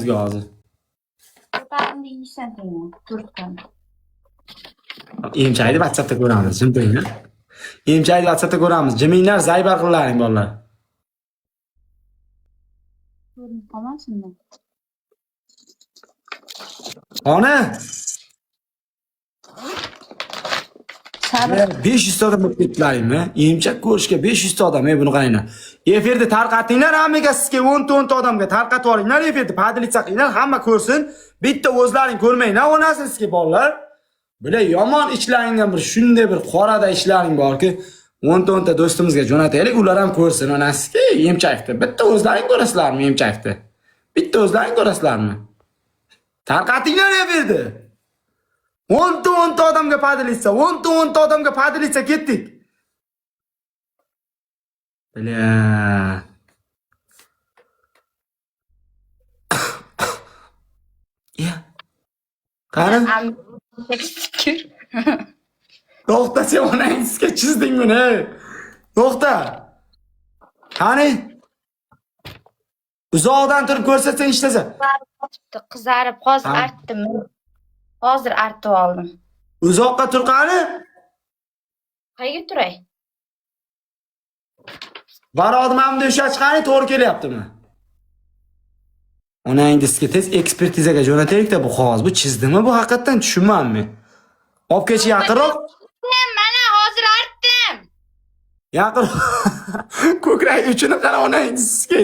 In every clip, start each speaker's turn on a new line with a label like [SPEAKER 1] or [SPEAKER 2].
[SPEAKER 1] sizga hozir.
[SPEAKER 2] Ko'tarimni yeysan deyman. Turtgan.
[SPEAKER 1] Emchakni WhatsAppda ko'ramiz, jim turing. Emchakni WhatsAppda ko'ramiz. Jiminglar, zaybar qillaring bolalar.
[SPEAKER 2] Ko'rinib qolmasinmi?
[SPEAKER 1] Ona,
[SPEAKER 2] Sabr.
[SPEAKER 1] 500 ta odam bo'lib ketdilaringmi? Emchak ko'rishga 500 ta odam, buni qaranglar. Efirni tarqatinglar, hammaga sizga 10 ta odamga tarqatib olinglar, efirni padilitsa qilinglar, hamma ko'rsin. Bitta o'zlaring ko'rmanglar, onasini sizga bolalar. Bular yomon ishlaringdan bir shunday bir qorada ishlaring borki, 10 ta do'stimizga jo'nataylik, ular ham ko'rsin onasiga emchakni. Bitta o'zlaring ko'rasizlarmi emchakni? Bitta o'zlaring ko'rasizlarmi? Tarqatinglar efirni. 10 ta odamga padilitsa, 10 ta odamga padilitsa ketdik. Bля. Ya. Qani? To'xta, sen onangizga chizdingmi ne? To'xta. Qani? Uzoqdan turib ko'rsatsang ishlasa.
[SPEAKER 2] Qizarib, hozir artdim. Hozir artib oldim.
[SPEAKER 1] Uzoqqa tur qani?
[SPEAKER 2] Qayerga turay?
[SPEAKER 1] Barodimamni o'sha chiqani to'g'ri kelyaptimi? Onangizga tez ekspertizaga jo'nataylik-da bu qog'oz. Bu chizdimi bu haqiqatan tushunmayman. Olib kech yaqinroq.
[SPEAKER 2] Mana hozir artdim.
[SPEAKER 1] Yaqin. Ko'krak uchini qara onangizga.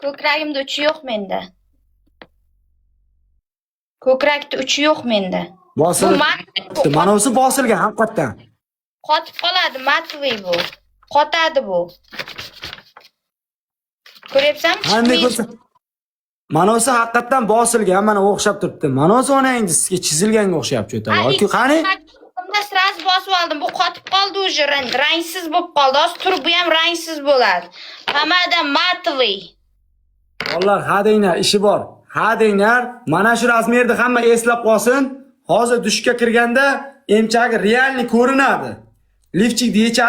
[SPEAKER 2] Ko'kragimda uchi yo'q menda. Ko'krakda uchi yo'q menda.
[SPEAKER 1] Bosilib. Mana o'zi bosilgan haqiqatan.
[SPEAKER 2] Qotib qoladi, matviy bu. Qotadi bu. Ko'ryapsanmi?
[SPEAKER 1] Qanday ko'rsa? Mana o'zi haqiqatan bosilgan, mana o'xshab turibdi. Mana o'zi onangizga chizilganga o'xshab cho'ta. Yoki qani?
[SPEAKER 2] Bunda sraz bosib oldim. Bu qotib qoldi уже, rangsiz bo'lib qoldi. Hozir turib bu ham rangsiz bo'ladi. Hamada matviy.
[SPEAKER 1] Bolalar, hadinglar, ishi bor. Hadinglar, mana shu razmerni hamma eslab qolsin. Hozir dushga kirganda emchagi realni ko'rinadi. Lifchik deyicha